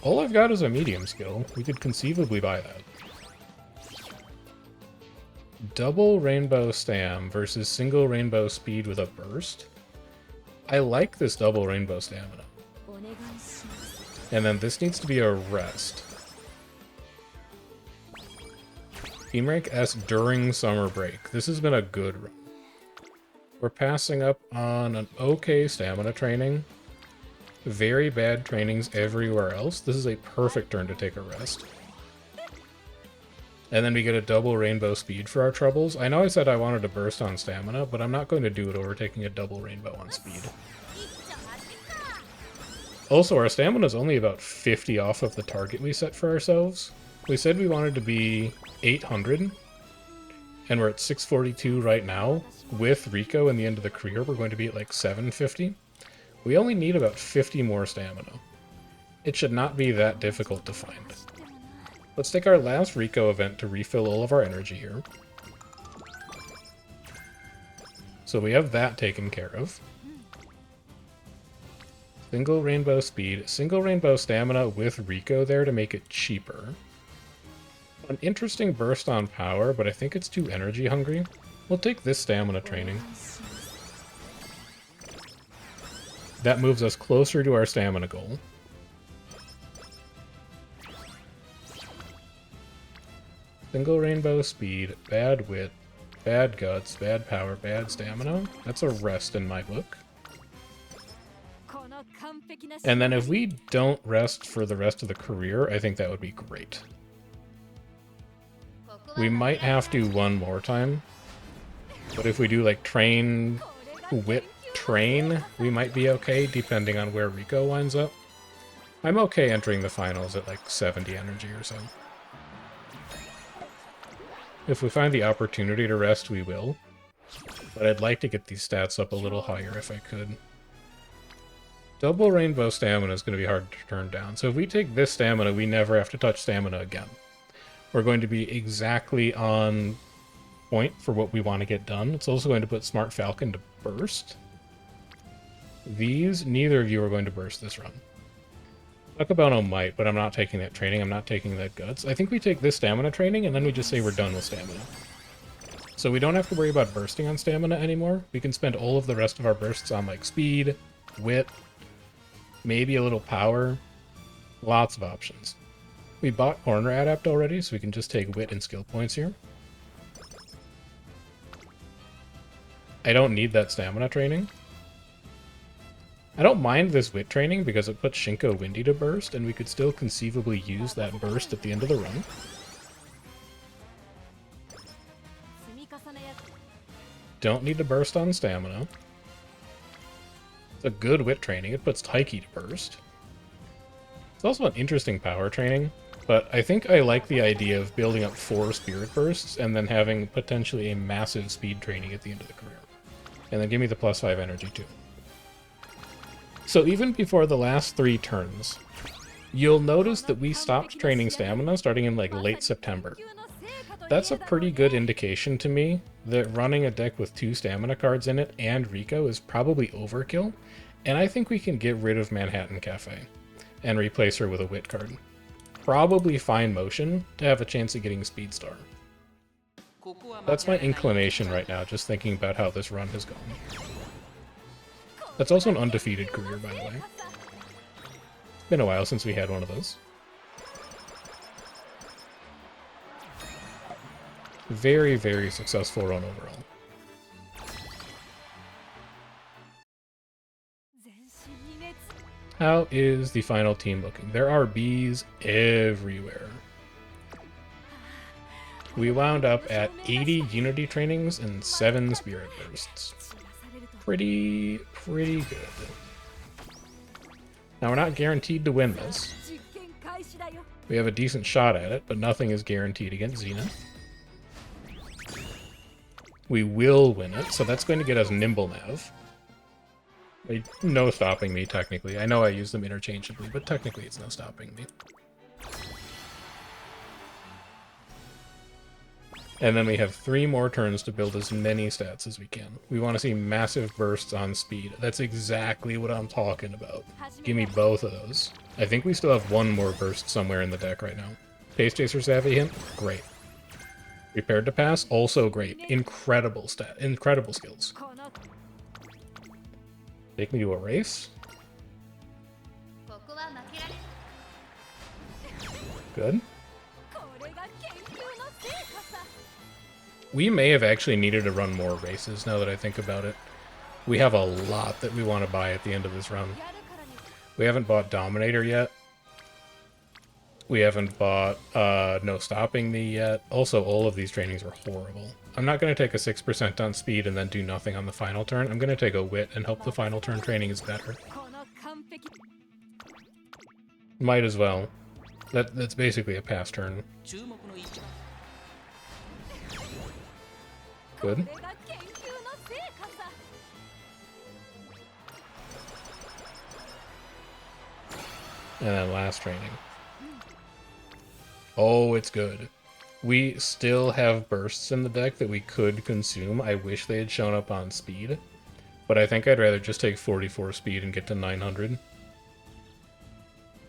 All I've got is a medium skill. We could conceivably buy that. Double rainbow stam versus single rainbow speed with a burst. I like this double rainbow stamina. And then this needs to be a rest. Team rank S during summer break. This has been a good run. We're passing up on an okay stamina training. Very bad trainings everywhere else. This is a perfect turn to take a rest. And then we get a double rainbow speed for our troubles. I know I said I wanted to burst on stamina, but I'm not going to do it over taking a double rainbow on speed. Also, our stamina is only about 50 off of the target we set for ourselves. We said we wanted to be 800, and we're at 642 right now. With Rico and the end of the career, we're going to be at like 750. We only need about 50 more stamina. It should not be that difficult to find. Let's take our last Rico event to refill all of our energy here. So we have that taken care of. Single rainbow speed, single rainbow stamina with Rico there to make it cheaper. An interesting burst on power, but I think it's too energy hungry. We'll take this stamina training. That moves us closer to our stamina goal. Single rainbow speed, bad wit, bad guts, bad power, bad stamina. That's a rest in my book. And then if we don't rest for the rest of the career, I think that would be great. We might have to one more time. But if we do like train, wit, train, we might be okay, depending on where Rico winds up. I'm okay entering the finals at like 70 energy or so. If we find the opportunity to rest, we will. But I'd like to get these stats up a little higher if I could. Double rainbow stamina is going to be hard to turn down. So if we take this stamina, we never have to touch stamina again. We're going to be exactly on point for what we want to get done. It's also going to put Smart Falcon to burst. These, neither of you are going to burst this run. Akabono might, but I'm not taking that training. I'm not taking that guts. I think we take this stamina training, and then we just say we're done with stamina. So we don't have to worry about bursting on stamina anymore. We can spend all of the rest of our bursts on, like, speed, wit, maybe a little power. Lots of options. We bought Corner Adapt already, so we can just take wit and skill points here. I don't need that stamina training. I don't mind this wit training because it puts Shinko Windy to burst, and we could still conceivably use that burst at the end of the run. Don't need to burst on stamina. It's a good wit training. It puts Taiki to burst. It's also an interesting power training, but I think I like the idea of building up 4 spirit bursts and then having potentially a massive speed training at the end of the career. And then give me the +5 energy too. So even before the last 3 turns, you'll notice that we stopped training stamina starting in like late September. That's a pretty good indication to me that running a deck with 2 stamina cards in it and Rico is probably overkill, and I think we can get rid of Manhattan Cafe and replace her with a wit card. Probably Fine Motion to have a chance of getting Speed Star. That's my inclination right now, just thinking about how this run has gone. That's also an undefeated career, by the way. It's been a while since we had one of those. Very, very successful run overall. How is the final team looking? There are bees everywhere. We wound up at 80 Unity trainings and 7 Spirit Bursts. Pretty good. Now, we're not guaranteed to win this. We have a decent shot at it, but nothing is guaranteed against Xena. We will win it, so that's going to get us Nimble Nav. No stopping me, technically. I know I use them interchangeably, but technically it's no stopping me. And then we have 3 more turns to build as many stats as we can. We want to see massive bursts on speed. That's exactly what I'm talking about. Give me both of those. I think we still have 1 more burst somewhere in the deck right now. Pace Chaser Savvy hint? Great. Prepared to Pass? Also great. Incredible skills. Take me to a race? Good. We may have actually needed to run more races, now that I think about it. We have a lot that we want to buy at the end of this run. We haven't bought Dominator yet. We haven't bought No Stopping Me yet. Also, all of these trainings are horrible. I'm not going to take a 6% on speed and then do nothing on the final turn. I'm going to take a Wit and hope the final turn training is better. Might as well. That's basically a pass turn. Good. And then last training. Oh, it's good. We still have bursts in the deck that we could consume. I wish they had shown up on speed. But I think I'd rather just take 44 speed and get to 900.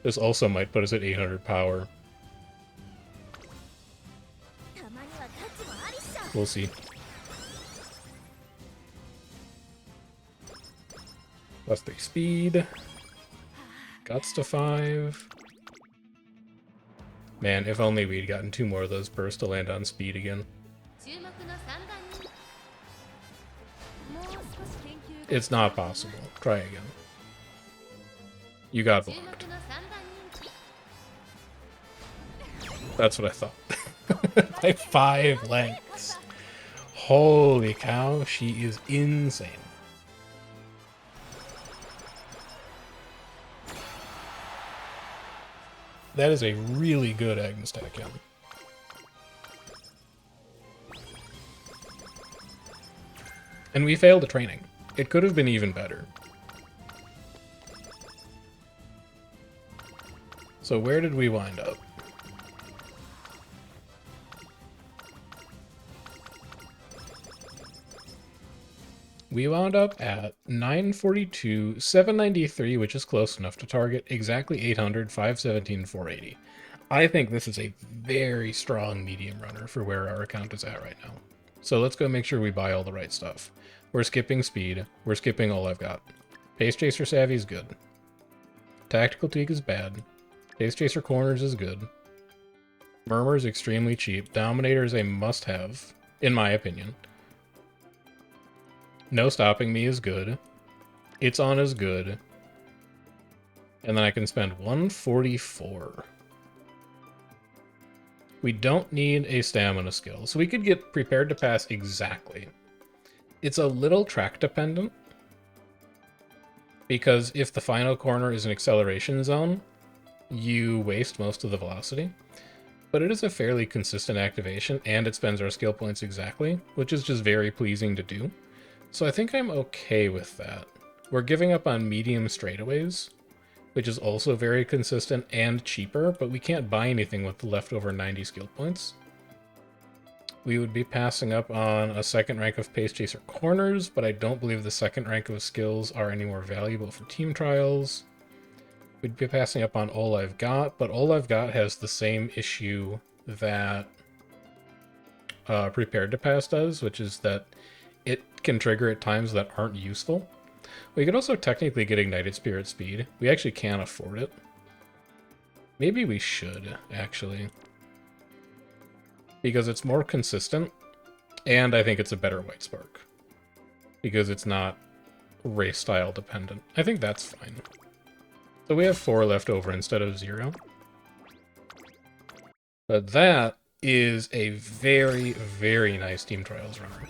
This also might put us at 800 power. We'll see. +3 speed. Guts to 5. Man, if only we'd gotten 2 more of those bursts to land on speed again. It's not possible. Try again. You got blocked. That's what I thought. By 5 lengths. Holy cow, she is insane. That is a really good Agnes Tachyon. And we failed a training. It could have been even better. So where did we wind up? We wound up at 942, 793, which is close enough to target, exactly 800, 517, 480. I think this is a very strong medium runner for where our account is at right now. So let's go make sure we buy all the right stuff. We're skipping speed. We're skipping all I've got. Pace Chaser Savvy is good. Tactical Tweak is bad. Pace Chaser Corners is good. Murmur is extremely cheap. Dominator is a must-have, in my opinion. No Stopping Me is good. It's On is good. And then I can spend 144. We don't need a stamina skill, so we could get Prepared to Pass exactly. It's a little track dependent, because if the final corner is an acceleration zone, you waste most of the velocity. But it is a fairly consistent activation, and it spends our skill points exactly, which is just very pleasing to do. So I think I'm okay with that. We're giving up on medium straightaways, which is also very consistent and cheaper, but we can't buy anything with the leftover 90 skill points. We would be passing up on a second rank of Pace Chaser Corners, but I don't believe the second rank of skills are any more valuable for team trials. We'd be passing up on All I've Got, but All I've Got has the same issue that Prepared to Pass does, which is that it can trigger at times that aren't useful. We could also technically get Ignited Spirit Speed. We actually can't afford it. Maybe we should, actually. Because it's more consistent, and I think it's a better White Spark. Because it's not race style dependent. I think that's fine. So we have 4 left over instead of 0. But that is a very, very nice Team Trials runner.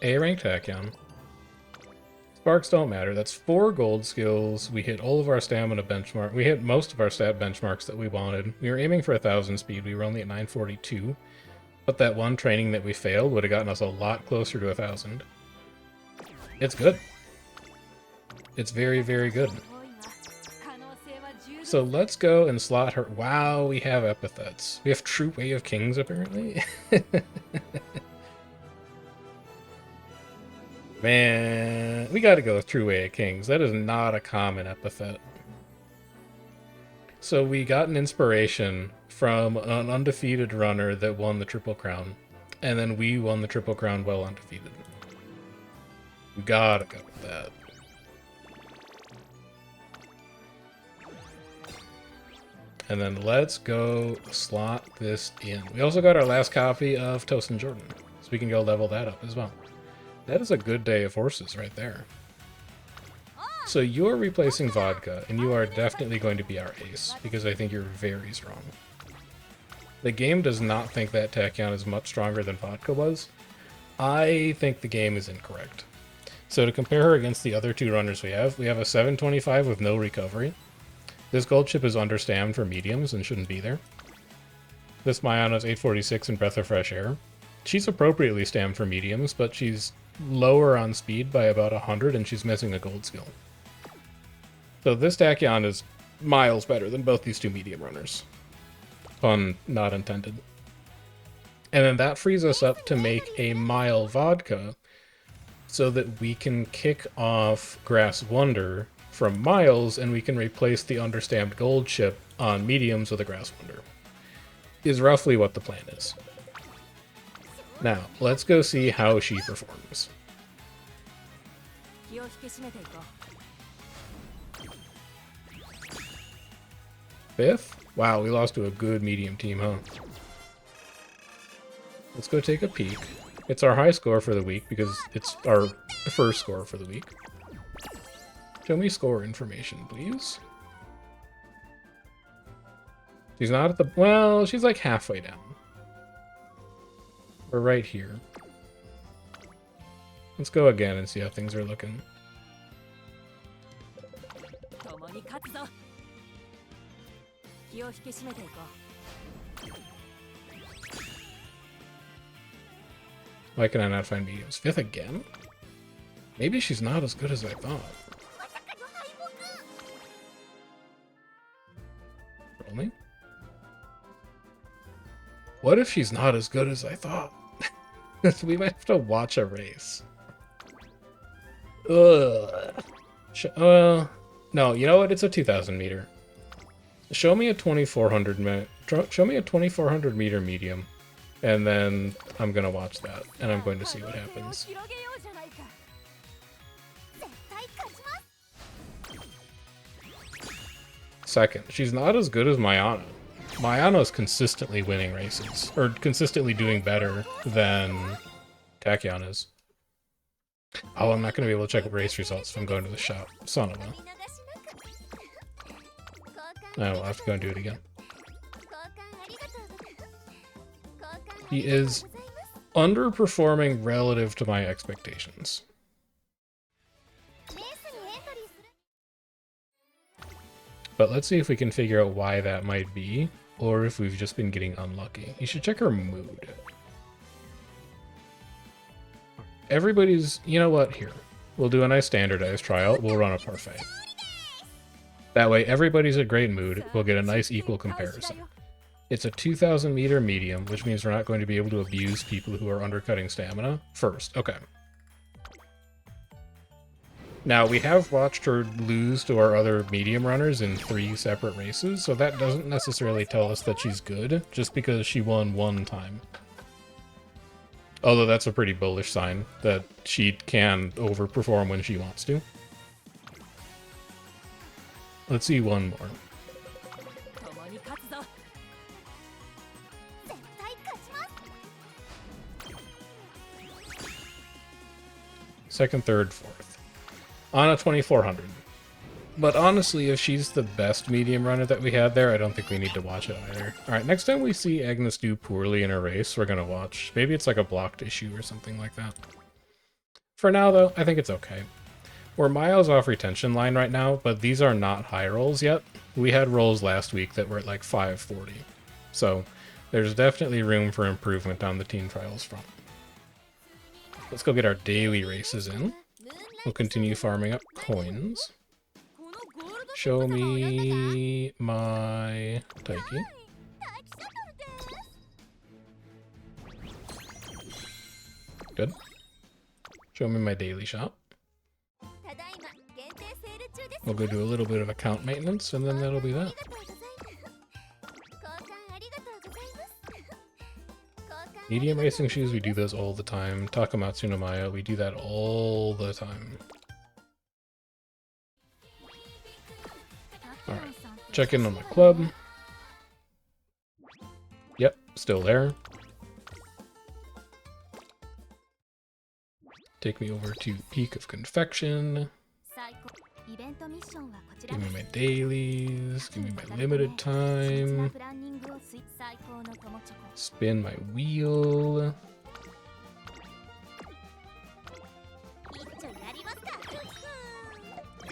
A rank Tachyon. Sparks don't matter. That's 4 gold skills. We hit all of our stamina benchmark. We hit most of our stat benchmarks that we wanted. We were aiming for 1,000 speed. We were only at 942. But that one training that we failed would have gotten us a lot closer to 1,000. It's good. It's very, very good. So let's go and slot her. Wow, we have epithets. We have True Way of Kings, apparently. Man, we gotta go with True Way of Kings. That is not a common epithet. So we got an inspiration from an undefeated runner that won the Triple Crown. And then we won the Triple Crown while undefeated. We gotta go with that. And then let's go slot this in. We also got our last copy of Tosin Jordan, so we can go level that up as well. That is a good day of horses right there. So you're replacing Vodka, and you are definitely going to be our ace, because I think you're very strong. The game does not think that Tachyon is much stronger than Vodka was. I think the game is incorrect. So to compare her against the other 2 runners we have a 725 with no recovery. This gold chip is understammed for mediums and shouldn't be there. This Mayana is 846 in Breath of Fresh Air. She's appropriately stammed for mediums, but she's lower on speed by about 100 and she's missing a gold skill. So this Tachyon is miles better than both these 2 medium runners. Pun not intended. And then that frees us up to make a Mile Vodka so that we can kick off Grass Wonder from Miles and we can replace the understamped gold chip on mediums with a Grass Wonder. Is roughly what the plan is. Now, let's go see how she performs. 5th? Wow, we lost to a good medium team, huh? Let's go take a peek. It's our high score for the week because it's our first score for the week. Show me score information, please. She's not at the... Well, she's like halfway down. We're right here. Let's go again and see how things are looking. Why can I not find mediums? 5th again? Maybe she's not as good as I thought. Really? What if she's not as good as I thought? We might have to watch a race. Ugh. No, you know what? It's a 2,000 meter. Show me a 2,400 show me a 2,400 meter medium, and then I'm gonna watch that, and I'm going to see what happens. Second, she's not as good as Mayana. Mayana's consistently winning races, or consistently doing better than Tachyon is. Oh, I'm not going to be able to check race results if I'm going to the shop. Son of a... Oh, I'll have to go and do it again. He is underperforming relative to my expectations. But let's see if we can figure out why that might be, or if we've just been getting unlucky. You should check her mood. Everybody's... You know what? Here. We'll do a nice standardized trial. We'll run a parfait. That way, everybody's in great mood. We'll get a nice equal comparison. It's a 2,000 meter medium, which means we're not going to be able to abuse people who are undercutting stamina first. Okay. Now, we have watched her lose to our other medium runners in 3 separate races, so that doesn't necessarily tell us that she's good, just because she won 1 time. Although that's a pretty bullish sign, that she can overperform when she wants to. Let's see one more. Second, third, fourth. On a 2,400. But honestly, if she's the best medium runner that we had there, I don't think we need to watch it either. Alright, next time we see Agnes do poorly in a race, we're gonna watch. Maybe it's like a blocked issue or something like that. For now, though, I think it's okay. We're miles off retention line right now, but these are not high rolls yet. We had rolls last week that were at like 540. So there's definitely room for improvement on the team trials front. Let's go get our daily races in. We'll continue farming up coins. Show me my Taiki. Good. Show me my daily shop. We'll go do a little bit of account maintenance, and then that'll be that. Medium racing shoes, we do those all the time. Takamatsu no Maya, we do that all the time. Alright, check in on my club. Yep, still there. Take me over to Peak of Confection. Give me my dailies, give me my limited time. Spin my wheel.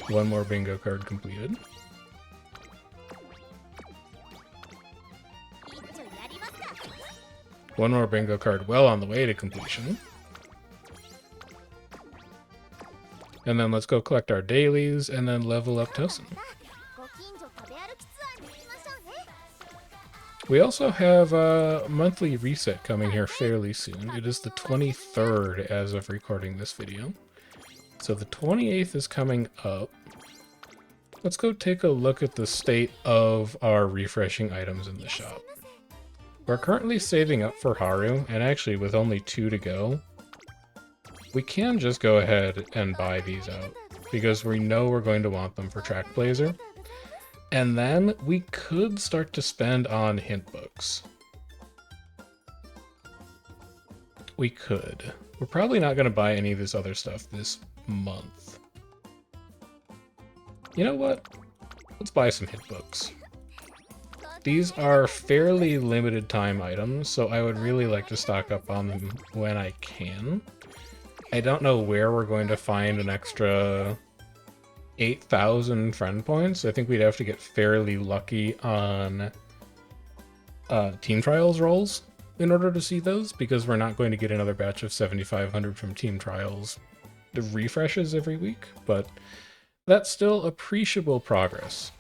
One more bingo card completed. One more bingo card well on the way to completion. And then let's go collect our dailies and then level up Tosin. We also have a monthly reset coming here fairly soon. It is the 23rd as of recording this video. So the 28th is coming up. Let's go take a look at the state of our refreshing items in the shop. We're currently saving up for Haru, and actually with only 2 to go, we can just go ahead and buy these out, because we know we're going to want them for Track Blazer. And then we could start to spend on hint books. We could. We're probably not going to buy any of this other stuff this month. You know what? Let's buy some hint books. These are fairly limited time items, so I would really like to stock up on them when I can. I don't know where we're going to find an extra 8,000 friend points. I think we'd have to get fairly lucky on Team Trials rolls in order to see those, because we're not going to get another batch of 7,500 from Team Trials refreshes every week, but that's still appreciable progress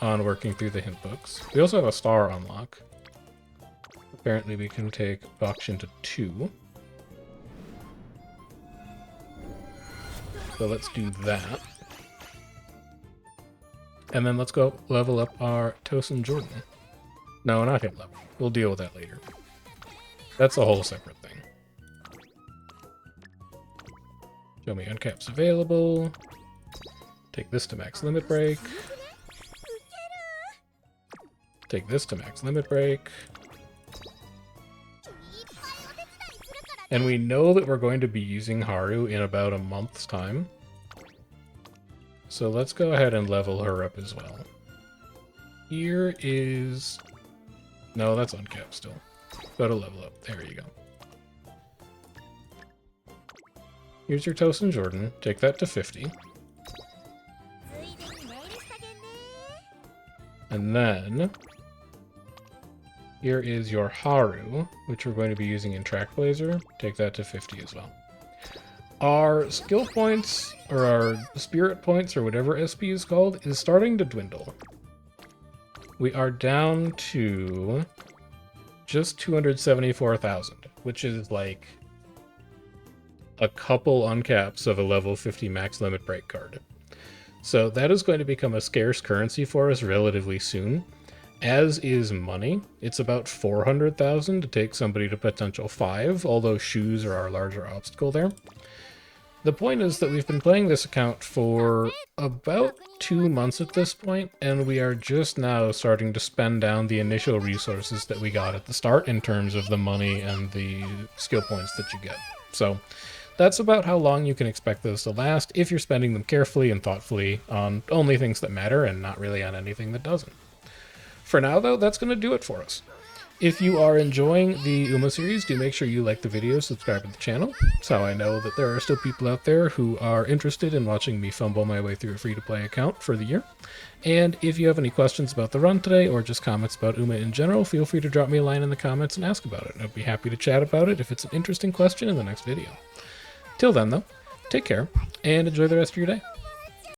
on working through the hint books. We also have a star unlock. Apparently we can take Bakshin to 2. So let's do that. And then let's go level up our Tosin Jordan. No, not hit level. We'll deal with that later. That's a whole separate thing. Show me uncaps available. Take this to max limit break. Take this to max limit break. And we know that we're going to be using Haru in about a month's time. So let's go ahead and level her up as well. Here is... No, that's uncapped still. Go to level up. There you go. Here's your Tosin Jordan. Take that to 50. And then... here is your Haru, which we're going to be using in Track Blazer. Take that to 50 as well. Our skill points, or our spirit points, or whatever SP is called, is starting to dwindle. We are down to just 274,000, which is like a couple uncaps of a level 50 max limit break card. So that is going to become a scarce currency for us relatively soon. As is money. It's about 400,000 to take somebody to potential 5, although shoes are our larger obstacle there. The point is that we've been playing this account for about 2 months at this point, and we are just now starting to spend down the initial resources that we got at the start in terms of the money and the skill points that you get. So That's about how long you can expect those to last if you're spending them carefully and thoughtfully on only things that matter and not really on anything that doesn't. For now, though, that's going to do it for us. If you are enjoying the Uma series, do make sure you like the video, subscribe to the channel. That's how I know that there are still people out there who are interested in watching me fumble my way through a free-to-play account for the year. And if you have any questions about the run today, or just comments about Uma in general, feel free to drop me a line in the comments and ask about it. I'd be happy to chat about it if it's an interesting question in the next video. Till then, though, take care, and enjoy the rest of your day.